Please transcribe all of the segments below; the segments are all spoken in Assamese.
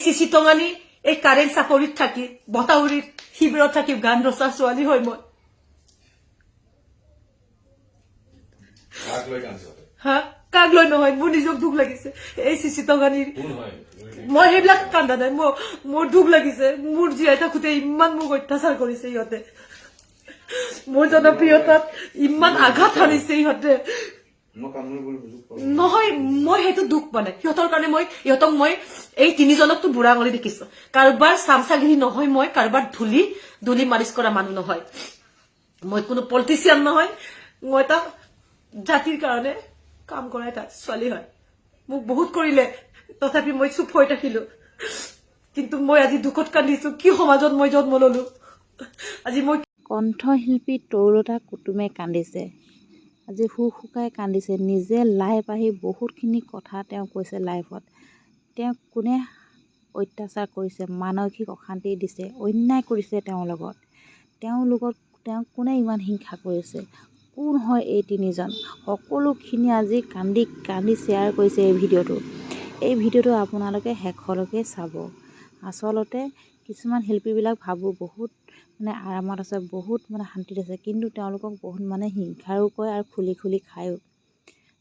চিচিটঙানি এই কাৰেণ্ট চাকৰিত থাকি বতাউৰিত শিবিৰত থাকি গান ৰচা ছোৱালী হয় মই হা কাক লৈ নহয় মোৰ নিজক দুখ লাগিছে এই চিচিটঙানিৰ মই সেইবিলাক কান্দা নাই মোৰ দুখ লাগিছে মোৰ জীয়াই থাকোঁতে ইমান মোক অত্যাচাৰ কৰিছে ইহঁতে মোৰ জনপ্ৰিয়তাত ইমান আঘাত সানিছে ইহঁতে নহয় মই সেইটো দুখ মানে সিহঁতৰ কাৰণে ইহঁতক মই এই তিনিজনকতো বুঢ়া আঙুলি দেখিছো কাৰোবাৰ চামচাগিৰি নহয় মই কাৰোবাৰ ধূলি মালিচ কৰা মানুহ নহয় মই কোনো পলিটিচিয়ান নহয় মই এটা জাতিৰ কাৰণে কাম কৰা এটা ছোৱালী হয় মোক বহুত কৰিলে তথাপি মই চুপ হৈ থাকিলো কিন্তু মই আজি দুখত কান্দিছো কি সমাজত মই জন্ম ললো আজি মই কণ্ঠশিল্পী তৰুলতা কুতুমে কান্দিছে আজি শুকাই কান্দিছে নিজে লাইভ আহি বহুতখিনি কথা তেওঁ কৈছে লাইভত তেওঁ কোনে অত্যাচাৰ কৰিছে মানসিক অশান্তি দিছে অন্যায় কৰিছে তেওঁ কোনে ইমান হিংসা কৰিছে কোন হয় এই তিনিজন সকলোখিনি আজি কান্দি শ্বেয়াৰ কৰিছে এই ভিডিঅ'টো আপোনালোকে শেষলৈকে চাব আচলতে কিছুমান শিল্পীবিলাক ভাবোঁ বহুত আৰামত আছে বহুত শান্তিত আছে কিন্তু তেওঁলোকক বহুত হিংসাৰো কৰে আৰু খুলি খায়ো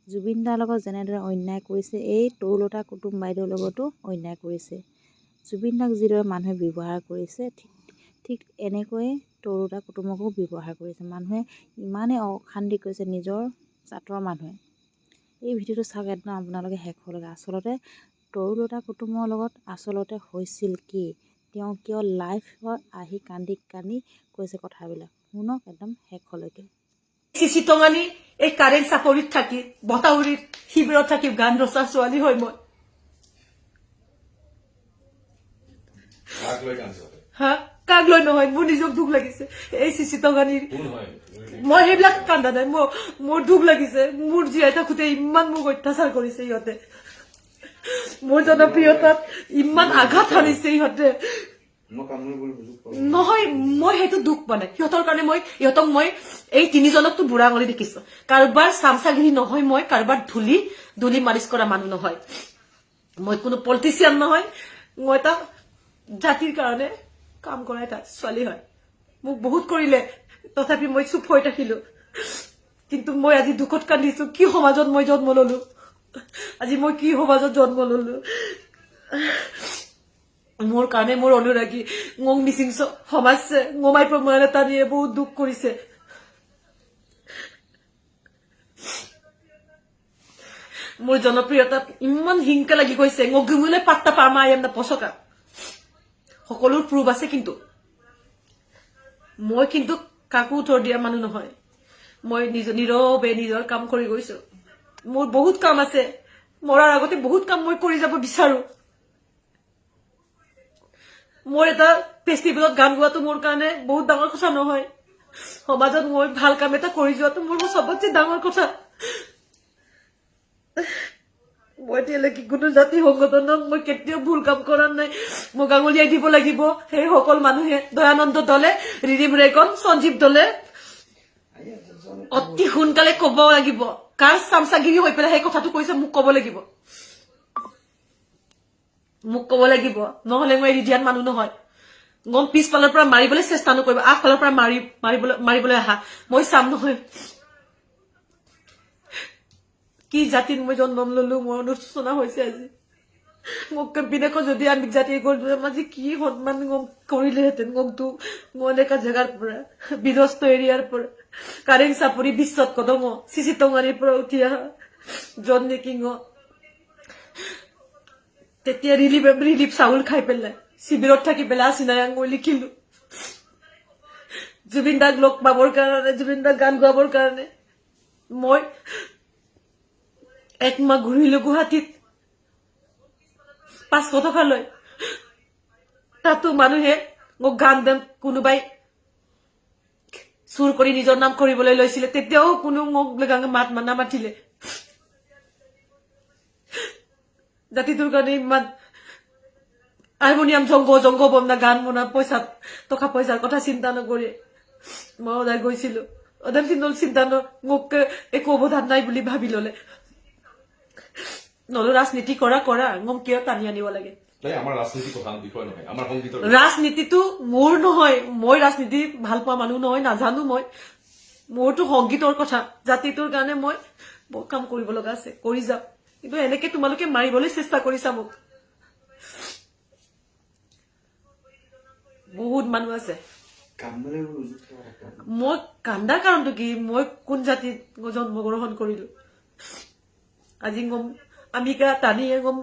জুবিন দাৰ লগত যেনেদৰে অন্যায় কৰিছে এই তৰুলতা কুতুম বাইদেউৰ লগতো অন্যায় কৰিছে জুবিন দাক যিদৰে মানুহে ব্যৱহাৰ কৰিছে ঠিক এনেকৈয়ে তৰুলতা কুতুমকো ব্যৱহাৰ কৰিছে মানুহে ইমানেই অশান্তি কৰিছে নিজৰ জাতৰ মানুহে এই ভিডিঅ'টো চাওক একদম আপোনালোকে শেষলৈকে আচলতে তৰুলতা কুতুমৰ লগত আচলতে হৈছিল কি তেওঁ কিয় লাইভত আহি কান্দি কৈছে কথাবিলাক শুনক একদম শেষলৈকে চিচিটঙানি এই কাৰেণ্ট চাকৰিত থাকি বতাউৰিত শিবিৰত থাকি গান ৰচা ছোৱালী হয় মই হা কাক লৈ নহয় মোৰ নিজক দুখ লাগিছে এই চিচিটঙানিৰ মই সেইবিলাক কান্দা নাই মোৰ দুখ লাগিছে মোৰ জীয়াই থাকোঁতে ইমান মোক অত্যাচাৰ কৰিছে ইহঁতে মোৰ জনপ্ৰিয়তাত ইমান আঘাত সানিছে ইহঁতে নহয় মই সেইটো দুখ মানে সিহঁতৰ কাৰণে ইহঁতক মই এই তিনিজনকতো বুঢ়া আঙুলি দেখিছো কাৰোবাৰ চামচাগিৰি নহয় মই কাৰোবাৰ ধূলি মালিচ কৰা মানুহ নহয় মই কোনো পলিটিচিয়ান নহয় মই এটা জাতিৰ কাৰণে কাম কৰা এটা ছোৱালী হয় মোক বহুত কৰিলে তথাপি মই চুপ হৈ থাকিলো কিন্তু মই আজি দুখত কান্দিছো কি সমাজত মই জন্ম ললো আজি মই কি সমাজত জন্ম ললো মোৰ কাৰণে মোৰ অনুৰাগী মোক মিচিং সমাজে মোমাই প্ৰমাণ এটা নিয়ে বহুত দুখ কৰিছে মোৰ জনপ্ৰিয়তাত ইমান হিংসা লাগি গৈছে মোক গুমুলে পাত্তা পামা আই এম দা পচকা সকলোৰ প্ৰুফ আছে কিন্তু মই কিন্তু কাকো উত্তৰ দিয়া মানুহ নহয় মই নীৰৱে নিজৰ কাম কৰি গৈছো মোৰ বহুত কাম আছে মৰাৰ আগতে বহুত কাম মই কৰি যাব বিচাৰো মোৰ এটা ফেষ্টিভেলত গান গোৱাটো মোৰ কাৰণে বহুত ডাঙৰ কথা নহয় সমাজত মই ভাল কাম এটা কৰি যোৱাটো মোৰ চবতছে ডাঙৰ কথা মই এতিয়ালৈকে কোনো জাতি সংগঠনক মই কেতিয়াও ভুল কাম কৰা নাই মোক আঙুলিয়াই দিব লাগিব সেই সকল মানুহে দয়ানন্দ দলে ৰিৰিম ৰেকন সঞ্জীৱ দলে অতি সোনকালে ক'ব লাগিব কাৰ চামচাগিৰি হৈ পেলাই সেই কথাটো কৈছে মোক ক'ব লাগিব নহলে মই এৰি দিয়াত মানুহ নহয় গম পিছফালৰ পৰা মাৰিবলৈ চেষ্টা নকৰিব আগফালৰ পৰা মাৰিবলৈ আহা মই চাম নহয় কি জাতিত মই জন্ম ললো মোৰ অনুশোচনা হৈছে আজি মোক বিদেশত যদি আমি জাতি গ'লো আজি কি সন্মান গম কৰিলেহেঁতেন গমটো মই এনেকা জেগাৰ পৰা বিধ্বস্ত এৰিয়াৰ পৰা কাৰেং চাপৰি বিশ্বত কদম চিচিটঙানিৰ পৰা উঠি অহা জন নিকিং তেতিয়া ৰিলিফ চাউল খাই পেলাই শিবিৰত থাকি পেলাই চিনাই মই লিখিলো জুবিন দাক লগ পাবৰ কাৰণে জুবিন দাক গান গোৱাবৰ কাৰণে মই একমাহ ঘূৰিলো গুৱাহাটীত 500 টকা লৈ তাতো মানুহে মোক গান দেন কোনোবাই চুৰ কৰি নিজৰ নাম কৰিবলৈ লৈছিলে তেতিয়াও কোনো মোক মাত নামাতিলে জাতিটোৰ কাৰণে ইমান হাৰমনিয়াম জংগ বমনা গান বনা টকা পইচাৰ কথা চিন্তা নকৰি মই সদায় গৈছিলো অদাম চিন্দল চিন্তা মোক একো অৱদান নাই বুলি ভাবি ললে নলো ৰাজনীতি কৰা মোক কিয় টানি আনিব লাগে তাই আমাৰ ৰাজনীতি প্ৰধান বিষয় নহয়, আমাৰ সংগীতৰ ৰাজনীতিটো মোৰ নহয়, মই ৰাজনীতি ভাল পোৱা মানুহ নহয়, নাজানো মই। মোৰতো সংগীতৰ কথা, জাতিটোৰ কাৰণে মই বহুত কাম কৰিব লগা আছে, কৰি যাম। কিন্তু এনেকে তোমালোকে মাৰিবলৈ চেষ্টা কৰিছা মোক। বহুত মানুহ আছে। মই কান্দাৰ কাৰণটো কি? মই কোন জাতিত জন্মগ্ৰহণ কৰিলো আজি গম, আমি টানিয়ে গম।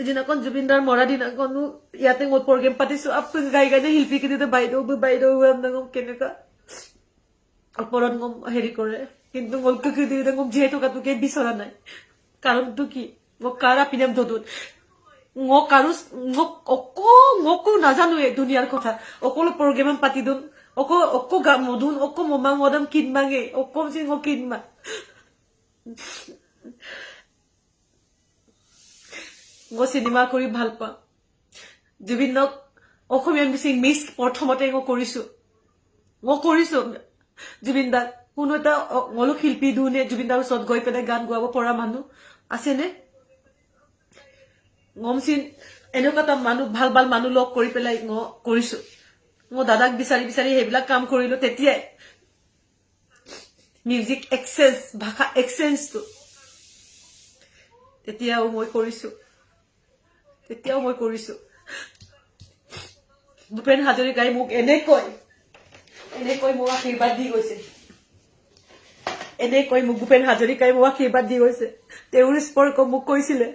এদিনাখন জুবিনদাৰ মৰা দিনাখনো ইয়াতে মই প্ৰগ্ৰেম পাতিছো, আপুনি গাই গাই শিল্পী কিন্তু বাইদেউ গম কেনেকুৱা ওপৰত গম হেৰি কৰে। কিন্তু গম যিহেতু কাটোকে বিচৰা নাই। কাৰণটো কি? মোক কাৰ আপিনাম দদুত মোক কাৰো মকো নাজানোৱে দুনিয়াৰ কথা। অকলো প্ৰগ্ৰেম পাতি দিম, অকো গা মদুন, অকো মমাং মদম কিনমাঙে, অকম চিং কিনমা। মই চিনেমা কৰি ভাল পাওঁ। জুবিনক অসমীয়া মিক্স প্ৰথমতে মই কৰিছো জুবিন দাক। কোনো এটা অলপ শিল্পী ধুনে জুবিন দাৰ ওচৰত গৈ পেলাই গান গোৱাব পৰা মানুহ আছেনে? গমচিন এনেকুৱা এটা মানুহ ভাল ভাল মানুহ লগ কৰি পেলাই মই কৰিছো। মই দাদাক বিচাৰি সেইবিলাক কাম কৰিলো। তেতিয়াই মিউজিক এক্সচেঞ্জ, ভাষা এক্সচেঞ্জটো তেতিয়াও মই কৰিছো। ভূপেন হাজৰিকাই মোক এনেকৈ মোক আশীৰ্বাদ দি গৈছে। ভূপেন হাজৰিকাই মোক আশীৰ্বাদ দি গৈছে। তেওঁৰ স্পৰ্শ মোক কৈছিলে,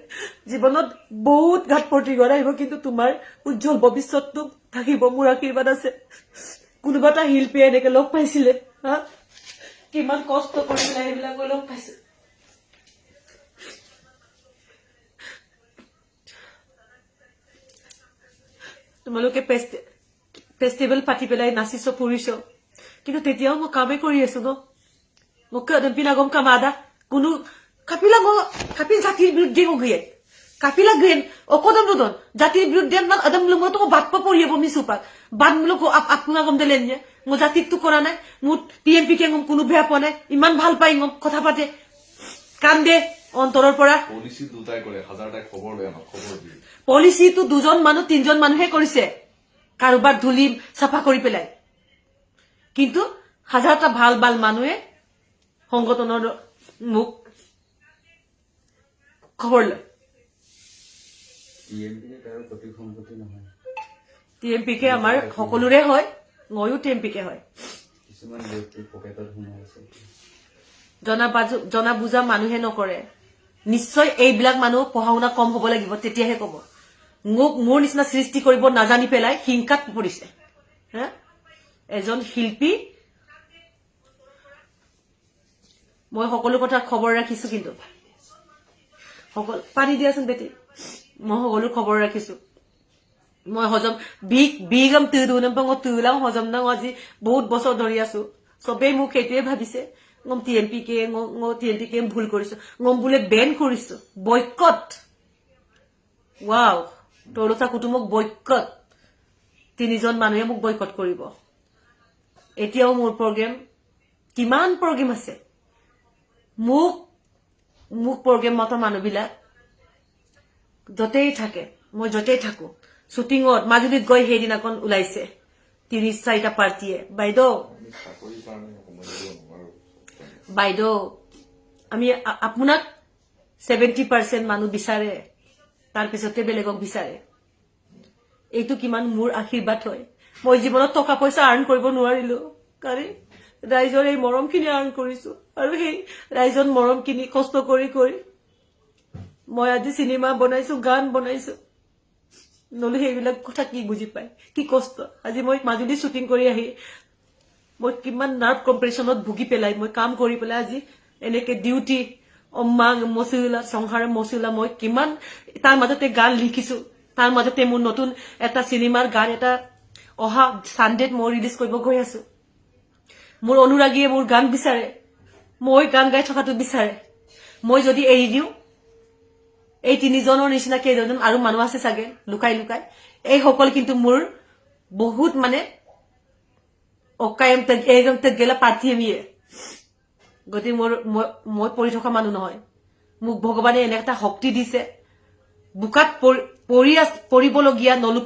জীৱনত বহুত ঘাট প্ৰতিঘাত আহিব, কিন্তু তোমাৰ উজ্জ্বল ভৱিষ্যতটো থাকিব, মোৰ আশীৰ্বাদ আছে। কোনোবা এটা শিল্পীয়ে এনেকে লগ পাইছিলে, হা কিমান কষ্ট কৰিছিলে, সেইবিলাক লগ পাইছে। তোমালোকে ফেষ্টিভেল পাতি পেলাই নাচিছ, ফুৰিছ, কিন্তু তেতিয়াও মই কামেই কৰি আছো ন। মোক পিনাগম কামাদা কোনো কাপিল জাতিৰ বিৰুদ্ধে গিয়ে কাপিলা গেন অকদম নদন জাতির বিরুদ্ধে আদম লুমো তো বাদ পা পড়িয়ে বমি সুপাক বাদ মুলো আপুনা গম দিলেন যে মো জাতিক তো করা নাই মোৰ টিএমপি কে গম কোনো বেয়া পোৱা নাই ইমান ভাল পাই গম কথা পাতে কাম দে অন্তৰৰ পৰা পলিচি দুটাই কৰে হাজাৰটা খবৰ লয় আমাক খবৰ দিয়ে পলিচি তো দুজন মানুহ তিনজন মানুহে কৰিছে কাৰোবাৰ ধুলি সাফা কৰি পেলাই কিন্তু হাজাৰটা ভাল ভাল মানুহে সংগঠনৰ মুখ খবৰ লয় টিএমপি কে আমাৰ সকলোৰে হয় ময়ো টিএমপি কে হয় জনা বুজা মানুহে নকৰে নিশ্চয় এইবিলাক মানুহ পঢ়া শুনা কম হ'ব লাগিব তেতিয়াহে কব মোৰ নিচিনা সৃষ্টি কৰিব নাজানি পেলাই হিংসাত পৰিছে হা এজন শিল্পী মই সকলো কথা খবৰ ৰাখিছো কিন্তু সকল পানী দিয়াচোন বেটি মই সকলো খবৰ ৰাখিছো মই হজম বিগম তুদুনম পং তুলাম হজম না আজি বহুত বছৰ ধৰি আছো সবে মোক এটোৱে ভাবিছে গম টিএমপি কে ভুল কৰিছো গম বুলে বেন কৰিছো বয়কট ওয়াও তোৰতা কুটুমক বয়কট তিনিজন মানুহে মোক বয়কট কৰিব এতিয়াও মোৰ প্ৰগ্ৰাম কিমান প্ৰগ্ৰাম আছে মোক প্ৰগ্ৰাম মত মানুহবিলাক যতেই থাকে মই যতেই থাকো শুটিংত মাজুলীত গৈ সেইদিনাখন ওলাইছে ৩০-৪টা পাৰ্টিয়ে বাইদেউ আমি আপোনাক 70% মানুহ বিচাৰে তাৰ পিছতে বেলেগক বিচাৰে এইটো কিমান মোৰ আশীৰ্বাদ হয় মই জীৱনত টকা পইচা আৰ্ন কৰিব নোৱাৰিলো কাৰণ ৰাইজৰ এই মৰমখিনি আৰ্ন কৰিছো আৰু সেই ৰাইজৰ মৰমখিনি কষ্ট কৰি মই আজি সিনেমা বনাইছো গান বনাইছো নলে সেইবিলাক কথা কি বুজি পায় কি কষ্ট আজি মই মাজুলী শুটিং কৰি আহি মই কিমান নাৰ্ভ কম্প্ৰেছনত ভুগি পেলাই মই কাম কৰি পেলাই আজি এনেকে ডিউটি অম্মাং মসুলা সংহাৰ মসুলা মই কিমান তাৰ মাজতে গান লিখিছো তাৰ মাজতে মোৰ নতুন এটা সিনেমাৰ গান এটা অহা সানডেত মই ৰিলিজ কৰিব গৈ আছো মোৰ অনুৰাগীয়ে মোৰ গান বিচাৰে মই গান গাই থকাটো বিচাৰে মই যদি এৰি দিও এই তিনিজনৰ নিচিনা কেইজন আৰু মানুহ আছে চাগে লুকাই এই সকল কিন্তু মোৰ বহুত মানে অকায়ম তক গেলা পাৰ্থী আমিয়ে গতি মই পৰি থকা মানুহ নহয় মোক ভগৱানে এনে এটা শক্তি দিছে বুকাত পৰিবলগীয়া নলু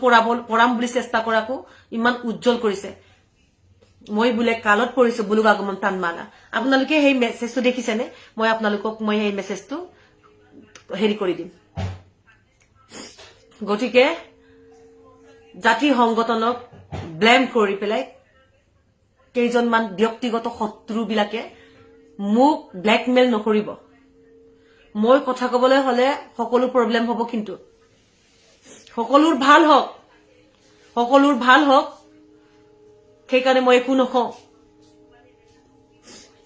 পৰাম বুলি চেষ্টা কৰাকো ইমান উজ্জ্বল কৰিছে মই বোলে কালত পৰিছো বুলুক আগমন টান মানা আপোনালোকে সেই মেছেজটো দেখিছেনে মই আপোনালোকক মই এই মেছেজটো হেৰি কৰি দিম গতিকে জাতি সংগঠনক ব্লেম কৰি পেলাই কেইজনমান ব্যক্তিগত শত্ৰু বিলাকে মোক ব্লেকমেইল নকৰিব মই কথা কবলৈ হলে সকলো প্ৰবলেম হ'ব কিন্তু সকলোৰ ভাল হওক সেইকাৰণে মই একো নকওঁ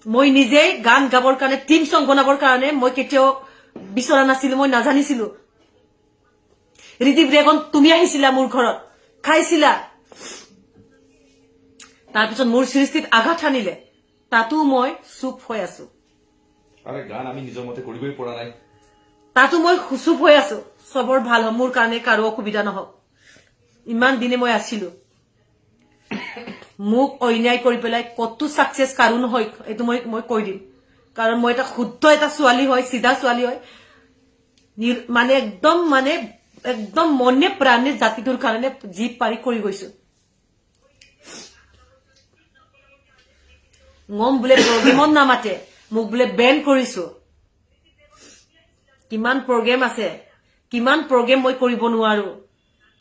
মই নিজেই গান গাবৰ কাৰণে টিম সং বনাবৰ কাৰণে মই কেতিয়াও বিচৰা নাছিলো মই নাজানিছিলো ৰিদীপ ৰেগন তুমি আহিছিলা মোৰ ঘৰত খাইছিলা তাৰপিছত মোৰ সৃষ্টিত আঘাত আনিলে তাতো মই চুপ হৈ আছো আৰে গান আমি নিজৰ মতে কৰিবই পৰা নাই তাতো মই চুপ হৈ আছো সবৰ ভাল হয় মোৰ কাৰণে কাৰো অসুবিধা নহওক ইমান দিনে মই আছিলো মোক অন্যায় কৰি পেলাই কতো সাকসেস কাৰো নহয় এইটো মই কৈ দিম কাৰণ মই এটা শুদ্ধ এটা ছোৱালী হয় সিধা ছোৱালী হয় মানে একদম মনে প্ৰাণে জাতিটোৰ কাৰণে জীৱ পাৰি কৰি গৈছো ngom বোলে প্ৰগ্ৰেমত নামাতে মোক বোলে বেন কৰিছো কিমান প্ৰগ্ৰেম আছে কিমান প্ৰগ্ৰেম মই কৰিব নোৱাৰো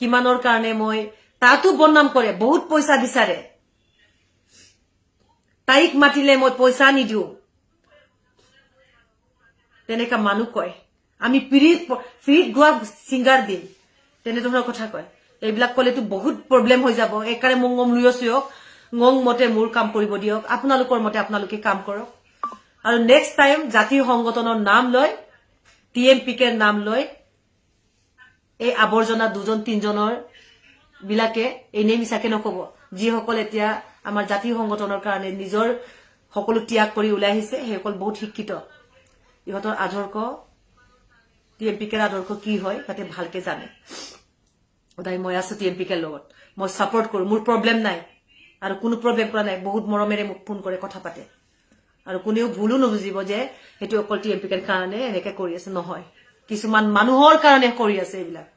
কিমানৰ কাৰণে মই তাতো বদনাম কৰে বহুত পইচা বিচাৰে তাইক মাতিলে মই পইচা নিদিও তেনেকা মানুহ কয় আমি ফ্ৰীত গোৱা সিঙ্গাৰ দিম তেনে ধৰণৰ কথা কয় এইবিলাক কলেতো বহুত প্ৰবলেম হৈ যাব একাৰে মংগম লৈ আছো ngong মতে মোৰ কাম কৰিব দিয়ক আপোনালোকৰ মতে আপোনালোকে কাম কৰক আৰু নেক্সট টাইম জাতীয় সংগঠনৰ নাম লৈ টিএমপিকে নাম লৈ এই আৱৰ্জনা দুজন তিনজনৰ বিলাকে এনে মিছাকে নকব যিসকল এতিয়া আমাৰ জাতীয় সংগঠনৰ কাৰণে নিজৰ সকলো ত্যাগ কৰি ওলাই আহিছে সেইসকল বহুত শিক্ষিত ইহঁতৰ আদৰ্শ টিএমপিকে আদৰ্শ কি হয় তাতে ভালকে জানে ওদাই মই আছো টিএমপিকে লগত মই সাপোৰ্ট কৰো মোৰ প্ৰবলেম নাই আৰু কোনো প্ৰবলেম কৰা নাই বহুত মৰমেৰে মোক ফোন কৰে কথা পাতে আৰু কোনেও ভুলো নুবুজিব যে হেতু অকল টিএমপিকে কাৰণে এনেকে কৰি আছে নহয় কিছুমান মানুহৰ কাৰণে কৰি আছে এইবিলাক